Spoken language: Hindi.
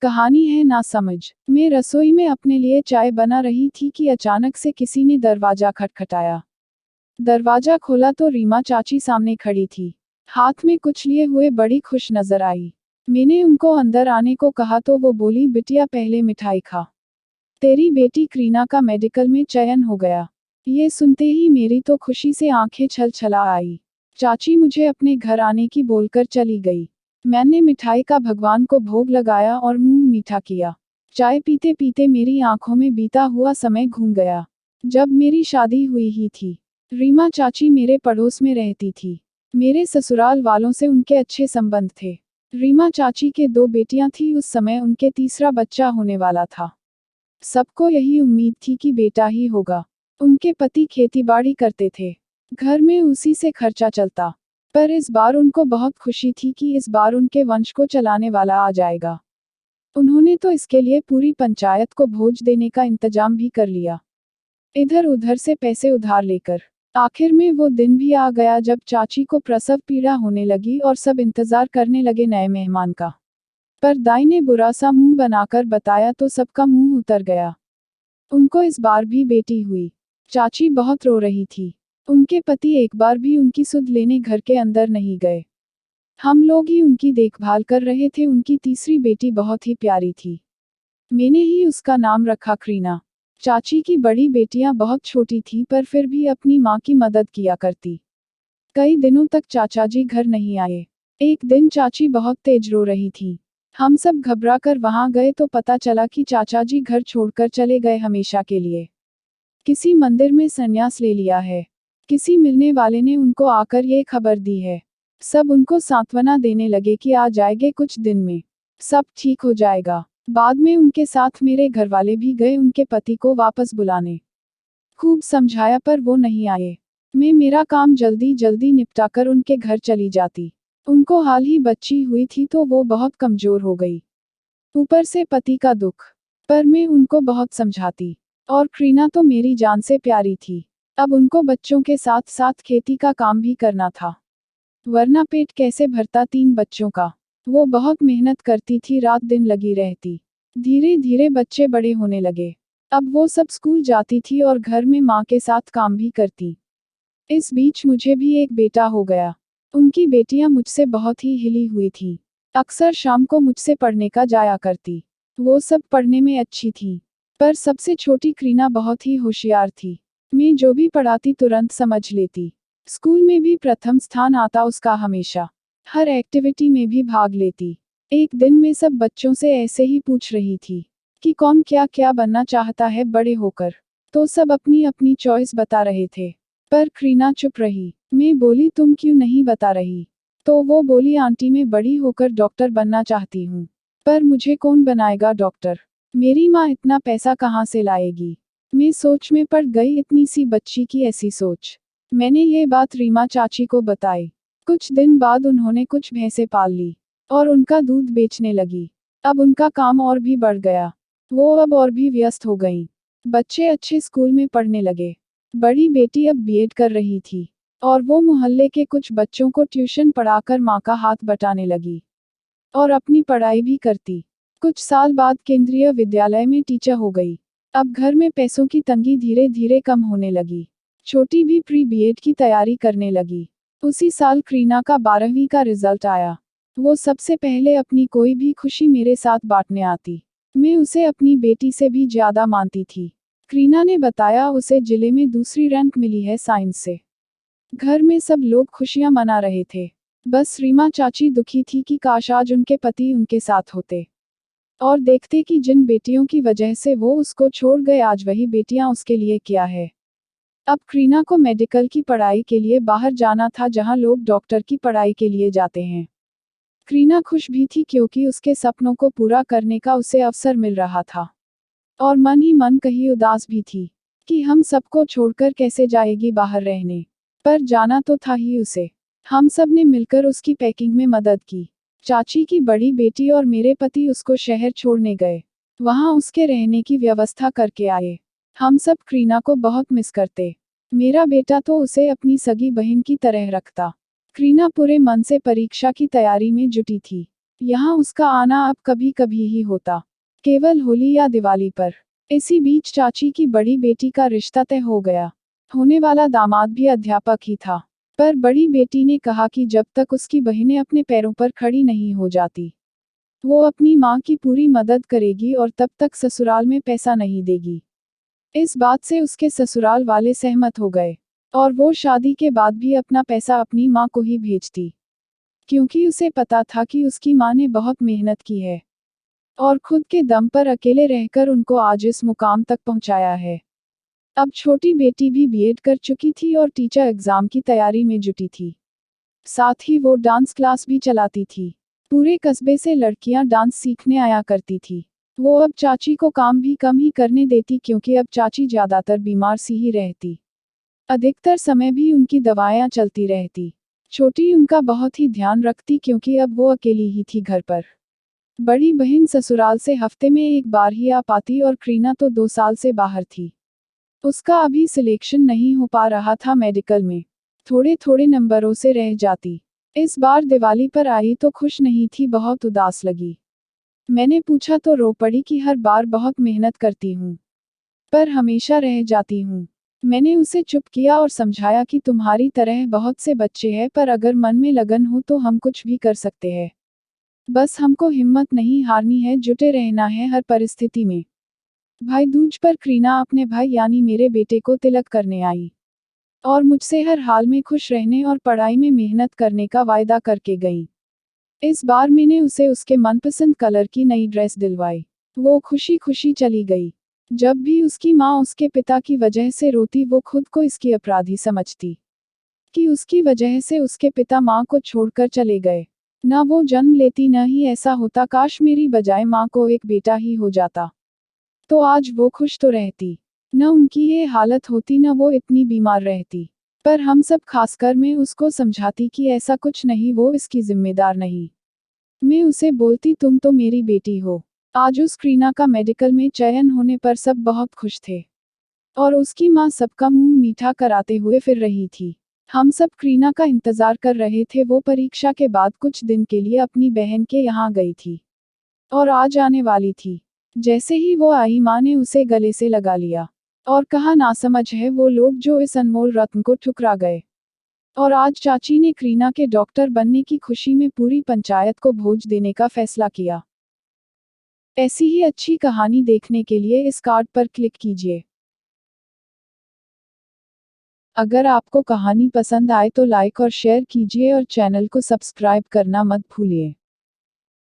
कहानी है नासमझ। मैं रसोई में अपने लिए चाय बना रही थी कि अचानक से किसी ने दरवाजा खटखटाया। दरवाजा खोला तो रीमा चाची सामने खड़ी थी, हाथ में कुछ लिए हुए बड़ी खुश नजर आई। मैंने उनको अंदर आने को कहा तो वो बोली, बिटिया पहले मिठाई खा, तेरी बेटी क्रीना का मेडिकल में चयन हो गया। ये सुनते ही मेरी तो खुशी से आंखें छलछला आई। चाची मुझे अपने घर आने की बोलकर चली गई। मैंने मिठाई का भगवान को भोग लगाया और मुंह मीठा किया। चाय पीते पीते मेरी आंखों में बीता हुआ समय घूम गया। जब मेरी शादी हुई ही थी, रीमा चाची मेरे पड़ोस में रहती थी। मेरे ससुराल वालों से उनके अच्छे संबंध थे। रीमा चाची के 2 बेटियां थी, उस समय उनके तीसरा बच्चा होने वाला था। सबको यही उम्मीद थी कि बेटा ही होगा। उनके पति खेतीबाड़ी करते थे, घर में उसी से खर्चा चलता। पर इस बार उनको बहुत खुशी थी कि इस बार उनके वंश को चलाने वाला आ जाएगा। उन्होंने तो इसके लिए पूरी पंचायत को भोज देने का इंतजाम भी कर लिया, इधर उधर से पैसे उधार लेकर। आखिर में वो दिन भी आ गया जब चाची को प्रसव पीड़ा होने लगी और सब इंतजार करने लगे नए मेहमान का। पर दाई ने बुरा सा मुंह बनाकर बताया तो सबका मुंह उतर गया। उनको इस बार भी बेटी हुई। चाची बहुत रो रही थी। उनके पति एक बार भी उनकी सुध लेने घर के अंदर नहीं गए। हम लोग ही उनकी देखभाल कर रहे थे। उनकी तीसरी बेटी बहुत ही प्यारी थी। मैंने ही उसका नाम रखा क्रीना। चाची की बड़ी बेटियां बहुत छोटी थीं पर फिर भी अपनी माँ की मदद किया करती। कई दिनों तक चाचा जी घर नहीं आए। एक दिन चाची बहुत तेज रो रही थी। हम सब घबरा कर वहां गए तो पता चला कि चाचा जी घर छोड़कर चले गए हमेशा के लिए। किसी मंदिर में संन्यास ले लिया है। किसी मिलने वाले ने उनको आकर ये खबर दी है। सब उनको सांत्वना देने लगे कि आ जाएंगे कुछ दिन में, सब ठीक हो जाएगा। बाद में उनके साथ मेरे घरवाले भी गए उनके पति को वापस बुलाने। खूब समझाया पर वो नहीं आए। मैं मेरा काम जल्दी जल्दी निपटाकर उनके घर चली जाती। उनको हाल ही बच्ची हुई थी तो वो बहुत कमजोर हो गई, ऊपर से पति का दुख। पर मैं उनको बहुत समझाती। और क्रीना तो मेरी जान से प्यारी थी। अब उनको बच्चों के साथ साथ खेती का काम भी करना था, वरना पेट कैसे भरता 3 बच्चों का। वो बहुत मेहनत करती थी, रात दिन लगी रहती। धीरे धीरे बच्चे बड़े होने लगे। अब वो सब स्कूल जाती थी और घर में माँ के साथ काम भी करती। इस बीच मुझे भी एक बेटा हो गया। उनकी बेटियां मुझसे बहुत ही हिली हुई थी। अक्सर शाम को मुझसे पढ़ने का जाया करती। वो सब पढ़ने में अच्छी थी। पर सबसे छोटी क्रीना बहुत ही होशियार थी। मैं जो भी पढ़ाती तुरंत समझ लेती। स्कूल में भी प्रथम स्थान आता उसका हमेशा। हर एक्टिविटी में भी भाग लेती। एक दिन मैं सब बच्चों से ऐसे ही पूछ रही थी कि कौन क्या क्या बनना चाहता है बड़े होकर। तो सब अपनी अपनी चॉइस बता रहे थे। पर क्रीना चुप रही। मैं बोली, तुम क्यों नहीं बता रही? तो वो बोली, आंटी मैं बड़ी होकर डॉक्टर बनना चाहती हूँ। पर मुझे कौन बनाएगा डॉक्टर? मेरी माँ इतना पैसा कहाँ से लाएगी? मैं सोच में पड़ गई, इतनी सी बच्ची की ऐसी सोच। मैंने ये बात रीमा चाची को बताई। कुछ दिन बाद उन्होंने कुछ भैंसें पाल ली और उनका दूध बेचने लगी। अब उनका काम और भी बढ़ गया। वो अब और भी व्यस्त हो गईं। बच्चे अच्छे स्कूल में पढ़ने लगे। बड़ी बेटी अब बीएड कर रही थी और वो मोहल्ले के कुछ बच्चों को ट्यूशन पढ़ाकर माँ का हाथ बटाने लगी और अपनी पढ़ाई भी करती। कुछ साल बाद केंद्रीय विद्यालय में टीचर हो गई। अब घर में पैसों की तंगी धीरे धीरे कम होने लगी। छोटी भी प्री बीएड की तैयारी करने लगी। उसी साल क्रीना का 12वीं का रिजल्ट आया। वो सबसे पहले अपनी कोई भी खुशी मेरे साथ बांटने आती। मैं उसे अपनी बेटी से भी ज्यादा मानती थी। क्रीना ने बताया उसे जिले में दूसरी रैंक मिली है साइंस से। घर में सब लोग खुशियां मना रहे थे। बस रीमा चाची दुखी थी कि काश आज उनके पति उनके साथ होते और देखते कि जिन बेटियों की वजह से वो उसको छोड़ गए आज वही बेटियां उसके लिए क्या है। अब क्रीना को मेडिकल की पढ़ाई के लिए बाहर जाना था जहां लोग डॉक्टर की पढ़ाई के लिए जाते हैं। क्रीना खुश भी थी क्योंकि उसके सपनों को पूरा करने का उसे अवसर मिल रहा था। और मन ही मन कहीं उदास भी थी कि हम सबको छोड़कर कैसे जाएगी बाहर रहने। पर जाना तो था ही उसे। हम सब ने मिलकर उसकी पैकिंग में मदद की। चाची की बड़ी बेटी और मेरे पति उसको शहर छोड़ने गए। वहां उसके रहने की व्यवस्था करके आए। हम सब क्रीना को बहुत मिस करते। मेरा बेटा तो उसे अपनी सगी बहन की तरह रखता। क्रीना पूरे मन से परीक्षा की तैयारी में जुटी थी। यहाँ उसका आना अब कभी कभी ही होता, केवल होली या दिवाली पर। इसी बीच चाची की बड़ी बेटी का रिश्ता तय हो गया। होने वाला दामाद भी अध्यापक ही था। पर बड़ी बेटी ने कहा कि जब तक उसकी बहनें अपने पैरों पर खड़ी नहीं हो जाती, वो अपनी माँ की पूरी मदद करेगी और तब तक ससुराल में पैसा नहीं देगी। इस बात से उसके ससुराल वाले सहमत हो गए और वो शादी के बाद भी अपना पैसा अपनी माँ को ही भेजती, क्योंकि उसे पता था कि उसकी माँ ने बहुत मेहनत की है और खुद के दम पर अकेले रहकर उनको आज इस मुकाम तक पहुंचाया है। अब छोटी बेटी भी बीएड कर चुकी थी और टीचर एग्जाम की तैयारी में जुटी थी। साथ ही वो डांस क्लास भी चलाती थी। पूरे कस्बे से लड़कियां डांस सीखने आया करती थी। वो अब चाची को काम भी कम ही करने देती, क्योंकि अब चाची ज्यादातर बीमार सी ही रहती। अधिकतर समय भी उनकी दवाएं चलती रहती। छोटी उनका बहुत ही ध्यान रखती, क्योंकि अब वो अकेली ही थी घर पर। बड़ी बहन ससुराल से हफ्ते में एक बार ही आ पाती और करीना तो 2 साल से बाहर थी। उसका अभी सिलेक्शन नहीं हो पा रहा था मेडिकल में। थोड़े थोड़े नंबरों से रह जाती। इस बार दिवाली पर आई तो खुश नहीं थी, बहुत उदास लगी। मैंने पूछा तो रो पड़ी कि हर बार बहुत मेहनत करती हूँ, पर हमेशा रह जाती हूँ। मैंने उसे चुप किया और समझाया कि तुम्हारी तरह बहुत से बच्चे हैं, पर अगर मन में लगन हो तो हम कुछ भी कर सकते हैं। बस हमको हिम्मत नहीं हारनी है, जुटे रहना है हर परिस्थिति में। भाई दूज पर करीना अपने भाई यानी मेरे बेटे को तिलक करने आई और मुझसे हर हाल में खुश रहने और पढ़ाई में मेहनत करने का वायदा करके गई। इस बार मैंने उसे उसके मनपसंद कलर की नई ड्रेस दिलवाई। वो खुशी खुशी चली गई। जब भी उसकी माँ उसके पिता की वजह से रोती, वो खुद को इसकी अपराधी समझती कि उसकी वजह से उसके पिता माँ को छोड़कर चले गए। न वो जन्म लेती, न ही ऐसा होता, काश मेरी बजाय माँ को एक बेटा ही हो जाता, तो आज वो खुश तो रहती। न उनकी ये हालत होती, न वो इतनी बीमार रहती। पर हम सब, खासकर मैं उसको समझाती कि ऐसा कुछ नहीं, वो इसकी जिम्मेदार नहीं। मैं उसे बोलती तुम तो मेरी बेटी हो। आज उस करीना का मेडिकल में चयन होने पर सब बहुत खुश थे और उसकी माँ सबका मुंह मीठा कराते हुए फिर रही थी। हम सब करीना का इंतजार कर रहे थे। वो परीक्षा के बाद कुछ दिन के लिए अपनी बहन के यहाँ गई थी और आज आने वाली थी। जैसे ही वो आई, माँ ने उसे गले से लगा लिया और कहा, नासमझ है वो लोग जो इस अनमोल रत्न को ठुकरा गए। और आज चाची ने करीना के डॉक्टर बनने की खुशी में पूरी पंचायत को भोज देने का फैसला किया। ऐसी ही अच्छी कहानी देखने के लिए इस कार्ड पर क्लिक कीजिए। अगर आपको कहानी पसंद आए तो लाइक और शेयर कीजिए और चैनल को सब्सक्राइब करना मत भूलिए।